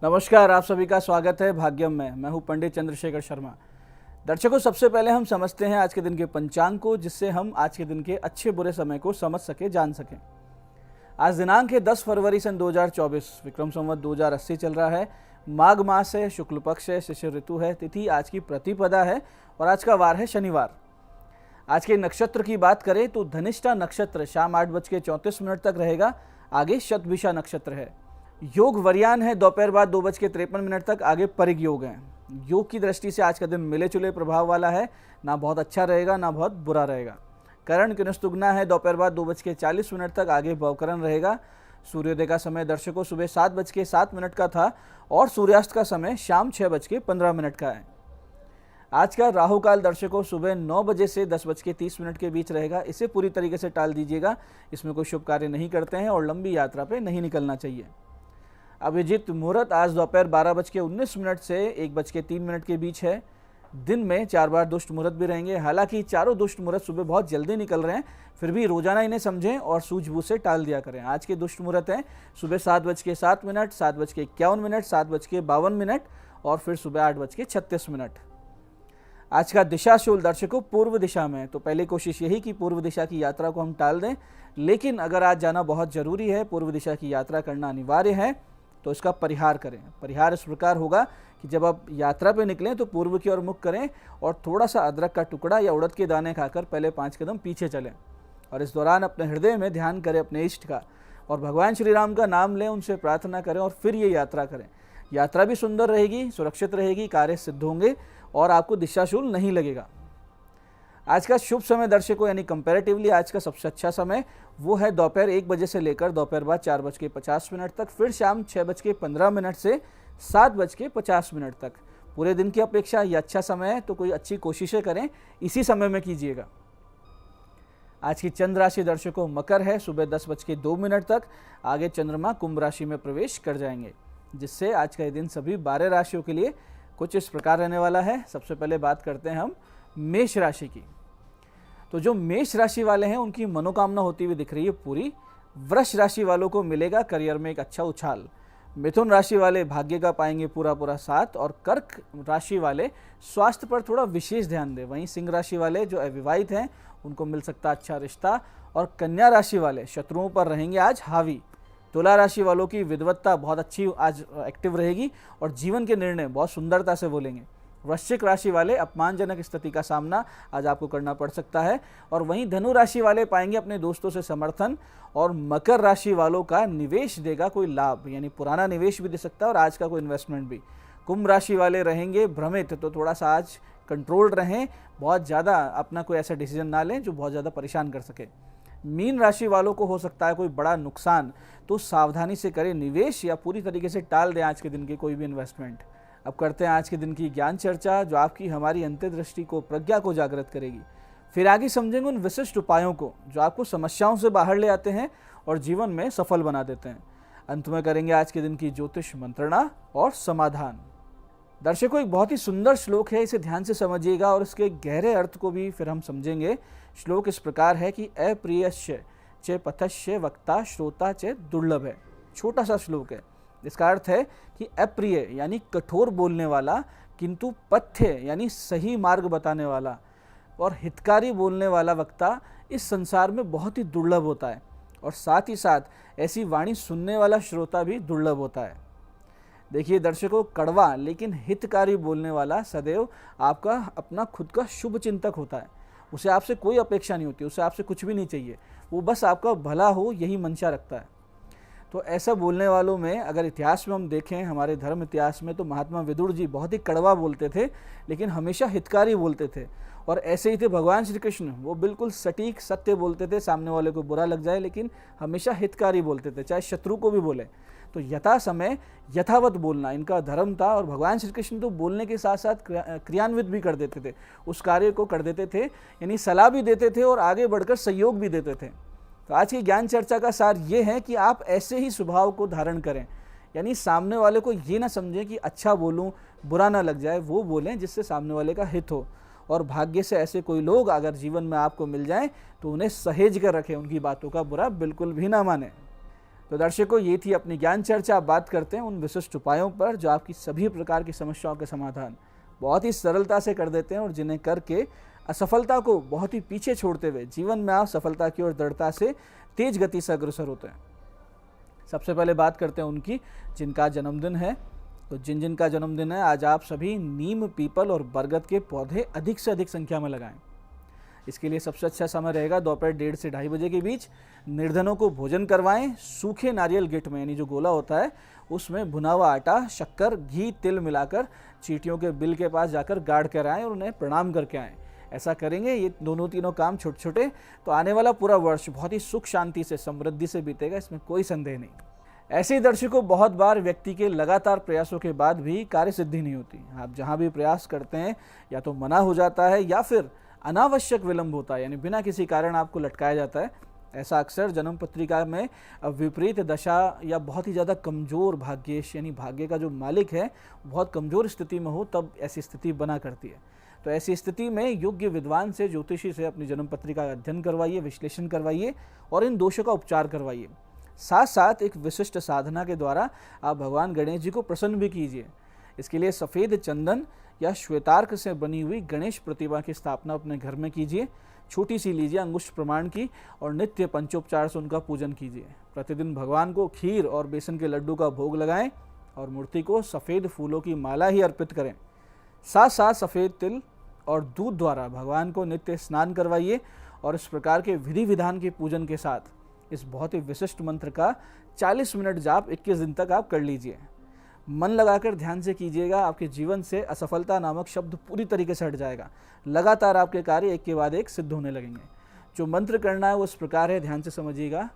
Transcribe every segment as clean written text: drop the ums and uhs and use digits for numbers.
नमस्कार, आप सभी का स्वागत है भाग्यम में। मैं हूं पंडित चंद्रशेखर शर्मा। दर्शकों, सबसे पहले हम समझते हैं आज के दिन के पंचांग को, जिससे हम आज के दिन के अच्छे बुरे समय को समझ सके, जान सकें। आज दिनांक है 10 फरवरी सन 2024, विक्रम संवत 2080 चल रहा है। माघ मास है, शुक्ल पक्ष है, शिशिर ऋतु है, तिथि आज की प्रतिपदा है और आज का वार है शनिवार। आज के नक्षत्र की बात करें तो धनिष्ठा नक्षत्र शाम 8:34 तक रहेगा। आगे शतभिषा नक्षत्र है। योग वरयान है दोपहर बाद 2:53 तक। आगे परिग योग है। योग की दृष्टि से आज का दिन मिले जुले प्रभाव वाला है, ना बहुत अच्छा रहेगा ना बहुत बुरा रहेगा। करण किनुस्तुगना है दोपहर बाद 2:40 तक। आगे भवकरण रहेगा। सूर्योदय का समय दर्शकों सुबह 7:07 का था और सूर्यास्त का समय शाम 6:15 का है। आज का राहु काल दर्शकों सुबह 9 बजे से 10:30 के बीच रहेगा। इसे पूरी तरीके से टाल दीजिएगा। इसमें कोई शुभ कार्य नहीं करते हैं और लंबी यात्रा पे नहीं निकलना चाहिए। अभिजीत मुहूर्त आज दोपहर 12:19 से 1:03 के बीच है। दिन में 4 बार दुष्ट मुहूर्त भी रहेंगे। हालांकि चारों दुष्ट मुहूर्त सुबह बहुत जल्दी निकल रहे हैं, फिर भी रोजाना इन्हें समझें और सूझबूझ से टाल दिया करें। आज के दुष्ट मुहूर्त हैं सुबह 7:07, 7:51, 7:52 और फिर सुबह 8:36। आज का दिशाशूल दर्शकों पूर्व दिशा में, तो पहले कोशिश यही कि पूर्व दिशा की यात्रा को हम टाल दें, लेकिन अगर आज जाना बहुत जरूरी है, पूर्व दिशा की यात्रा करना अनिवार्य है, तो इसका परिहार करें। परिहार इस प्रकार होगा कि जब आप यात्रा पे निकलें तो पूर्व की ओर मुख करें और थोड़ा सा अदरक का टुकड़ा या उड़द के दाने खाकर पहले 5 कदम पीछे चलें और इस दौरान अपने हृदय में ध्यान करें अपने इष्ट का और भगवान श्री राम का नाम लें, उनसे प्रार्थना करें और फिर ये यात्रा करें। यात्रा भी सुंदर रहेगी, सुरक्षित रहेगी, कार्य सिद्ध होंगे और आपको दिशाशूल नहीं लगेगा। आज का शुभ समय दर्शकों यानी कंपैरेटिवली आज का सबसे अच्छा समय वो है दोपहर 1 बजे से लेकर दोपहर बाद 4:50 तक, फिर शाम 6:15 से 7:50 तक। पूरे दिन की अपेक्षा ये अच्छा समय है, तो कोई अच्छी कोशिशें करें, इसी समय में कीजिएगा। आज की चंद्र राशि दर्शकों मकर है, सुबह 10:02 तक। आगे चंद्रमा कुंभ राशि में प्रवेश कर जाएंगे, जिससे आज का ये दिन सभी 12 राशियों के लिए कुछ इस प्रकार रहने वाला है। सबसे पहले बात करते हैं हम मेष राशि की। तो जो मेष राशि वाले हैं उनकी मनोकामना होती हुई दिख रही है पूरी। वृष राशि वालों को मिलेगा करियर में एक अच्छा उछाल। मिथुन राशि वाले भाग्य का पाएंगे पूरा साथ और कर्क राशि वाले स्वास्थ्य पर थोड़ा विशेष ध्यान दें। वहीं सिंह राशि वाले जो अविवाहित हैं उनको मिल सकता अच्छा रिश्ता और कन्या राशि वाले शत्रुओं पर रहेंगे आज हावी। तुला राशि वालों की विद्वत्ता बहुत अच्छी आज एक्टिव रहेगी और जीवन के निर्णय बहुत सुंदरता से बोलेंगे। वृश्चिक राशि वाले अपमानजनक स्थिति का सामना आज आपको करना पड़ सकता है और वहीं धनु राशि वाले पाएंगे अपने दोस्तों से समर्थन और मकर राशि वालों का निवेश देगा कोई लाभ, यानी पुराना निवेश भी दे सकता है और आज का कोई इन्वेस्टमेंट भी। कुंभ राशि वाले रहेंगे भ्रमित, तो थोड़ा सा आज कंट्रोल्ड रहें, बहुत ज़्यादा अपना कोई ऐसा डिसीजन ना लें जो बहुत ज़्यादा परेशान कर सके। मीन राशि वालों को हो सकता है कोई बड़ा नुकसान, तो सावधानी से करें निवेश या पूरी तरीके से टाल दें आज के दिन की कोई भी इन्वेस्टमेंट। अब करते हैं आज के दिन की ज्ञान चर्चा, जो आपकी हमारी अंतर्दृष्टि को, प्रज्ञा को जागृत करेगी। फिर आगे समझेंगे उन विशिष्ट उपायों को जो आपको समस्याओं से बाहर ले आते हैं और जीवन में सफल बना देते हैं। अंत में करेंगे आज के दिन की ज्योतिष मंत्रणा और समाधान। दर्शकों, एक बहुत ही सुंदर श्लोक है, इसे ध्यान से समझिएगा और इसके गहरे अर्थ को भी फिर हम समझेंगे। श्लोक इस प्रकार है कि अप्रियश्य च पथश्य वक्ता श्रोता च दुर्लभ है। छोटा सा श्लोक है। इसका अर्थ है कि अप्रिय यानी कठोर बोलने वाला, किंतु पथ्य यानी सही मार्ग बताने वाला और हितकारी बोलने वाला वक्ता इस संसार में बहुत ही दुर्लभ होता है और साथ ही साथ ऐसी वाणी सुनने वाला श्रोता भी दुर्लभ होता है। देखिए दर्शकों, कड़वा लेकिन हितकारी बोलने वाला सदैव आपका अपना खुद का शुभ चिंतक होता है। उसे आपसे कोई अपेक्षा नहीं होती, उसे आपसे कुछ भी नहीं चाहिए, वो बस आपका भला हो यही मंशा रखता है। तो ऐसा बोलने वालों में अगर इतिहास में हम देखें, हमारे धर्म इतिहास में, तो महात्मा विदुर जी बहुत ही कड़वा बोलते थे लेकिन हमेशा हितकारी बोलते थे। और ऐसे ही थे भगवान श्री कृष्ण, वो बिल्कुल सटीक सत्य बोलते थे, सामने वाले को बुरा लग जाए लेकिन हमेशा हितकारी बोलते थे, चाहे शत्रु को भी बोले। तो यथा समय यथावत बोलना इनका धर्म था और भगवान श्री कृष्ण तो बोलने के साथ साथ क्रियान्वित भी कर देते थे, उस कार्य को कर देते थे, यानी सलाह भी देते थे और आगे बढ़कर सहयोग भी देते थे। तो आज की ज्ञान चर्चा का सार ये है कि आप ऐसे ही स्वभाव को धारण करें, यानी सामने वाले को ये ना समझें कि अच्छा बोलूं बुरा ना लग जाए, वो बोलें जिससे सामने वाले का हित हो। और भाग्य से ऐसे कोई लोग अगर जीवन में आपको मिल जाएं तो उन्हें सहेज कर रखें, उनकी बातों का बुरा बिल्कुल भी ना माने। तो दर्शकों, ये थी अपनी ज्ञान चर्चा। आप बात करते हैं उन विशिष्ट उपायों पर जो आपकी सभी प्रकार की समस्याओं के समाधान बहुत ही सरलता से कर देते हैं और जिन्हें करके असफलता को बहुत ही पीछे छोड़ते हुए जीवन में आप सफलता की ओर दृढ़ता से तेज गति से अग्रसर होते हैं। सबसे पहले बात करते हैं उनकी जिनका जन्मदिन है। तो जिन का जन्मदिन है, आज आप सभी नीम, पीपल और बरगद के पौधे अधिक से अधिक संख्या में लगाएं। इसके लिए सबसे अच्छा समय रहेगा दोपहर 1:30 से 2:30 बजे के बीच। निर्धनों को भोजन करवाएं। सूखे नारियल गिट में, यानी जो गोला होता है उसमें भुना हुआ आटा, शक्कर, घी, तिल मिलाकर चींटियों के बिल के पास जाकर गाड़ कर आएँ और उन्हें प्रणाम करके आएँ। ऐसा करेंगे, ये दोनों तीनों काम छोटे छोटे, तो आने वाला पूरा वर्ष बहुत ही सुख शांति से, समृद्धि से बीतेगा, इसमें कोई संदेह नहीं। ऐसे ही दर्शकों, बहुत बार व्यक्ति के लगातार प्रयासों के बाद भी कार्य सिद्धि नहीं होती। आप जहाँ भी प्रयास करते हैं या तो मना हो जाता है या फिर अनावश्यक विलंब होता है, यानी बिना किसी कारण आपको लटकाया जाता है। ऐसा अक्सर जन्म पत्रिका में विपरीत दशा या बहुत ही ज़्यादा कमज़ोर भाग्येश, यानी भाग्य का जो मालिक है बहुत कमज़ोर स्थिति में हो, तब ऐसी स्थिति बना करती है। तो ऐसी स्थिति में योग्य विद्वान से, ज्योतिषी से अपनी जन्म पत्रिका का अध्ययन करवाइए, विश्लेषण करवाइए और इन दोषों का उपचार करवाइए। साथ साथ एक विशिष्ट साधना के द्वारा आप भगवान गणेश जी को प्रसन्न भी कीजिए। इसके लिए सफ़ेद चंदन या श्वेतार्क से बनी हुई गणेश प्रतिमा की स्थापना अपने घर में कीजिए। छोटी सी लीजिए, अंगुष्ठ प्रमाण की, और नित्य पंचोपचार से उनका पूजन कीजिए। प्रतिदिन भगवान को खीर और बेसन के लड्डू का भोग लगाएं और मूर्ति को सफ़ेद फूलों की माला ही अर्पित करें। साथ साथ सफ़ेद तिल और दूध द्वारा भगवान को नित्य स्नान करवाइए और इस प्रकार के विधि विधान के पूजन के साथ इस बहुत ही विशिष्ट मंत्र का 40 मिनट जाप 21 दिन तक आप कर लीजिए। मन लगाकर ध्यान से कीजिएगा, आपके जीवन से असफलता नामक शब्द पूरी तरीके से हट जाएगा। लगातार आपके कार्य एक के बाद एक सिद्ध होने लगेंगे। जो मंत्र करना है वो इस प्रकार है, ध्यान से समझिएगा।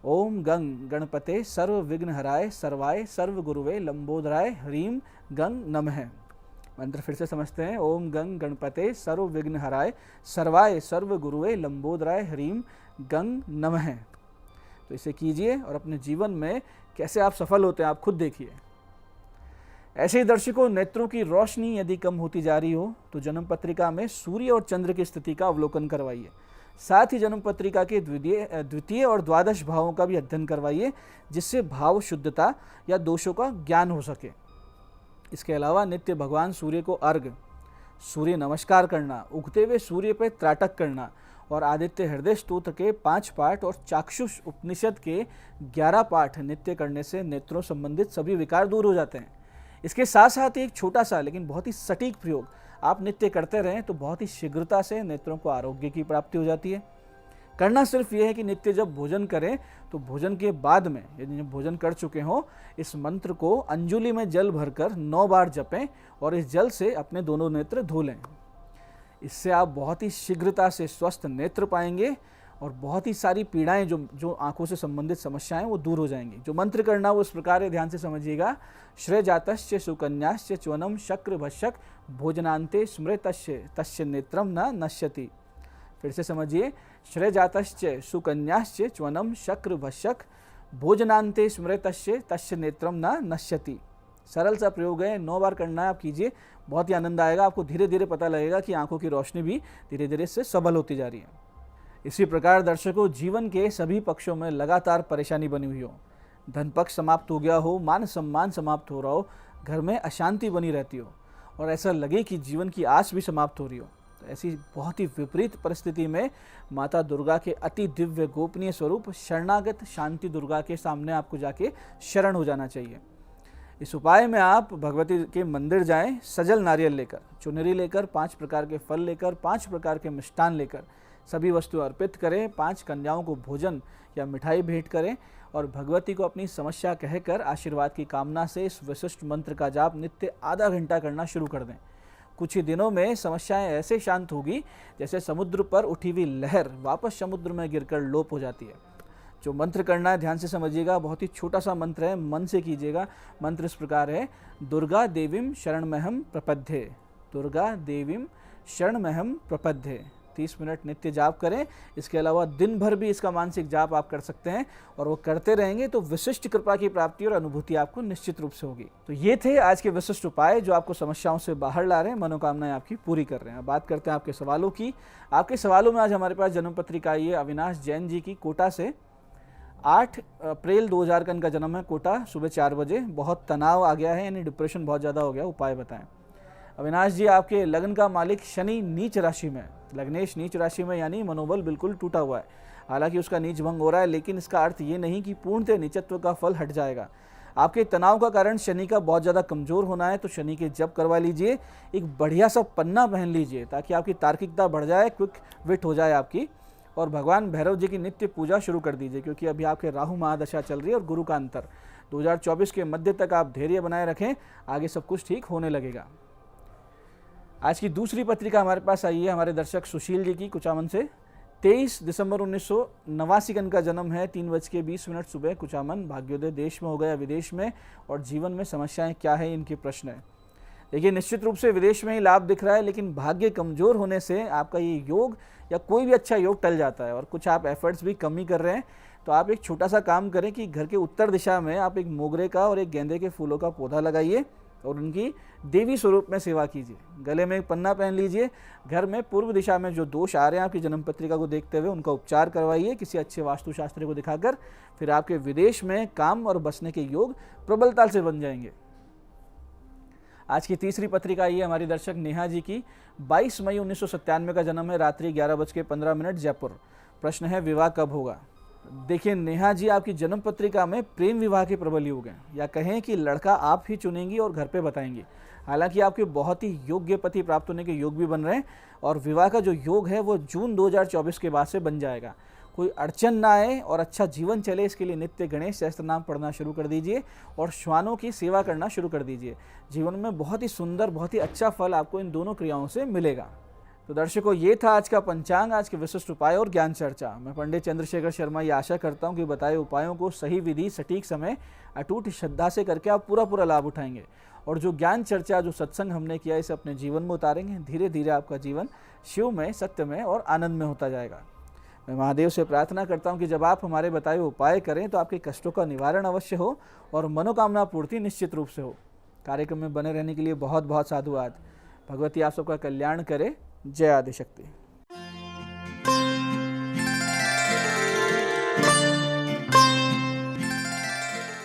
ओम गंग गणपते सर्व विघ्न हराय सर्वाय सर्व गुरुवे लंबोदराय ह्रीम गंग नमः। मंत्र फिर से समझते हैं। ओम गंग गणपते सर्व विघ्न हराय सर्वाय सर्व गुरुवे लंबोदराय ह्रीम गंग नमः। तो इसे कीजिए और अपने जीवन में कैसे आप सफल होते हैं आप खुद देखिए। ऐसे ही दर्शकों, नेत्रों की रोशनी यदि कम होती जा रही हो तो जन्म पत्रिका में सूर्य और चंद्र की स्थिति का अवलोकन करवाइए। साथ ही जन्म पत्रिका के द्वितीय और द्वादश भावों का भी अध्ययन करवाइए, जिससे भाव शुद्धता या दोषों का ज्ञान हो सके। इसके अलावा नित्य भगवान सूर्य को अर्घ, सूर्य नमस्कार करना, उगते हुए सूर्य पर त्राटक करना और आदित्य हृदय स्तोत्र के 5 पाठ और चाक्षुष उपनिषद के 11 पाठ नित्य करने से नेत्रों संबंधित सभी विकार दूर हो जाते हैं। इसके साथ साथ एक छोटा सा लेकिन बहुत ही सटीक प्रयोग आप नित्य करते रहें तो बहुत ही शीघ्रता से नेत्रों को आरोग्य की प्राप्ति हो जाती है। करना सिर्फ ये है कि नित्य जब भोजन करें तो भोजन के बाद में, यदि भोजन कर चुके हों, इस मंत्र को अंजुलि में जल भरकर 9 बार जपें और इस जल से अपने दोनों नेत्र धो लें। इससे आप बहुत ही शीघ्रता से स्वस्थ नेत्र पाएंगे और बहुत ही सारी पीड़ाएं जो आंखों से संबंधित समस्याएं वो दूर हो जाएंगी। जो मंत्र करना वो इस प्रकार है, ध्यान से समझिएगा। श्रेय जातश्च सुकन्याश्च च्वनम शक्र भशक भोजनांते स्मृतश्च तस्य नेत्रम न नश्यति। फिर से समझिए। श्रेय जातश्च सुकन्याश्च च्वनम शक्र भशक भोजनांते स्मृतश्च तस्य नेत्रम न नश्यति। सरल सा प्रयोग है, 9 बार करना है, आप कीजिए, बहुत ही आनंद आएगा। आपको धीरे धीरे पता लगेगा कि आंखों की रोशनी भी धीरे धीरे से सबल होती जा रही है। इसी प्रकार दर्शकों, जीवन के सभी पक्षों में लगातार परेशानी बनी हुई हो, धन पक्ष समाप्त हो गया हो, मान सम्मान समाप्त हो रहा हो, घर में अशांति बनी रहती हो और ऐसा लगे कि जीवन की आस भी समाप्त हो रही हो, तो ऐसी बहुत ही विपरीत परिस्थिति में माता दुर्गा के अति दिव्य गोपनीय स्वरूप शरणागत शांति दुर्गा के सामने आपको जाके शरण हो जाना चाहिए। इस उपाय में आप भगवती के मंदिर जाएं, सजल नारियल लेकर, चुनरी लेकर, 5 प्रकार के फल लेकर, 5 प्रकार के मिष्ठान लेकर सभी वस्तु अर्पित करें, 5 कन्याओं को भोजन या मिठाई भेंट करें और भगवती को अपनी समस्या कहकर आशीर्वाद की कामना से इस विशिष्ट मंत्र का जाप नित्य आधा घंटा करना शुरू कर दें। कुछ ही दिनों में समस्याएं ऐसे शांत होगी जैसे समुद्र पर उठी हुई लहर वापस समुद्र में गिरकर लोप हो जाती है। जो मंत्र करना है ध्यान से समझिएगा, बहुत ही छोटा सा मंत्र है, मन से कीजिएगा। मंत्र इस प्रकार है। दुर्गा देवीम शरणमहम प्रपद्ये, दुर्गा देवीम शरणमहम प्रपद्ये। 30 मिनट नित्य जाप करें। इसके अलावा दिन भर भी इसका मानसिक जाप आप कर सकते हैं और वो करते रहेंगे तो विशिष्ट कृपा की प्राप्ति और अनुभूति आपको निश्चित रूप से होगी। तो ये थे आज के विशिष्ट उपाय जो आपको समस्याओं से बाहर ला रहे हैं, मनोकामनाएं आपकी पूरी कर रहे हैं। अब बात करते हैं आपके सवालों की। आपके सवालों में आज हमारे पास जन्म पत्रिका आई है अविनाश जैन जी की कोटा से। 8 अप्रैल 2000 का इनका जन्म है, कोटा, सुबह 4 बजे। बहुत तनाव आ गया है, यानी डिप्रेशन बहुत ज़्यादा हो गया, उपाय बताएं। अविनाश जी, आपके लग्न का मालिक शनि नीच राशि में, लग्नेश नीच राशि में, यानी मनोबल बिल्कुल टूटा हुआ है। हालांकि उसका नीच भंग हो रहा है, लेकिन इसका अर्थ ये नहीं कि पूर्णतः नीचत्व का फल हट जाएगा। आपके तनाव का कारण शनि का बहुत ज़्यादा कमज़ोर होना है, तो शनि के जप करवा लीजिए, एक बढ़िया सा पन्ना पहन लीजिए ताकि आपकी तार्किकता बढ़ जाए, क्विक विट हो जाए आपकी। और भगवान भैरव जी की नित्य पूजा शुरू कर दीजिए, क्योंकि अभी आपके राहु महादशा चल रही है और गुरु का अंतर। 2024 के मध्य तक आप धैर्य बनाए रखें, आगे सब कुछ ठीक होने लगेगा। आज की दूसरी पत्रिका हमारे पास आई है हमारे दर्शक सुशील जी की, कुचामन से। 23 दिसंबर 1989 का इनका जन्म है, 3:20 सुबह, कुचामन। भाग्योदय देश में हो गया विदेश में, और जीवन में समस्याएं क्या है, इनके प्रश्न है। देखिए, निश्चित रूप से विदेश में ही लाभ दिख रहा है, लेकिन भाग्य कमजोर होने से आपका ये योग या कोई भी अच्छा योग टल जाता है, और कुछ आप एफर्ट्स भी कम ही कर रहे हैं। तो आप एक छोटा सा काम करें कि घर के उत्तर दिशा में आप एक मोगरे का और एक गेंदे के फूलों का पौधा लगाइए और उनकी देवी स्वरूप में सेवा कीजिए। गले में एक पन्ना पहन लीजिए। घर में पूर्व दिशा में जो दोष आ रहे हैं आपकी जन्म पत्रिका को देखते हुए, उनका उपचार करवाइए किसी अच्छे वास्तुशास्त्री को दिखाकर। फिर आपके विदेश में काम और बसने के योग प्रबलता से बन जाएंगे। आज की तीसरी पत्रिका ये हमारी दर्शक नेहा जी की। 22 मई 1997 का जन्म है, रात्रि 11:15 जयपुर। प्रश्न है, विवाह कब होगा? देखिए नेहा जी, आपकी जन्म पत्रिका में प्रेम विवाह के प्रबल योग हैं, या कहें कि लड़का आप ही चुनेंगी और घर पे बताएंगी। हालांकि आपके बहुत ही योग्य पति प्राप्त होने के योग भी बन रहे हैं, और विवाह का जो योग है वो जून 2024 के बाद से बन जाएगा। कोई अड़चन ना आए और अच्छा जीवन चले, इसके लिए नित्य गणेश सहस्त्र नाम पढ़ना शुरू कर दीजिए और श्वानों की सेवा करना शुरू कर दीजिए। जीवन में बहुत ही सुंदर, बहुत ही अच्छा फल आपको इन दोनों क्रियाओं से मिलेगा। तो दर्शकों, ये था आज का पंचांग, आज के विशिष्ट उपाय और ज्ञान चर्चा। मैं पंडित चंद्रशेखर शर्मा ये आशा करता हूँ कि बताए उपायों को सही विधि, सटीक समय, अटूट श्रद्धा से करके आप पूरा लाभ उठाएंगे, और जो ज्ञान चर्चा, जो सत्संग हमने किया, इसे अपने जीवन में उतारेंगे। धीरे धीरे आपका जीवन शिव में, सत्य में और आनंद में होता जाएगा। मैं महादेव से प्रार्थना करता हूँ कि जब आप हमारे बताए उपाय करें तो आपके कष्टों का निवारण अवश्य हो और मनोकामना पूर्ति निश्चित रूप से हो। कार्यक्रम में बने रहने के लिए बहुत बहुत साधुवाद। भगवती आप सबका कल्याण करे। जय आदिशक्ति।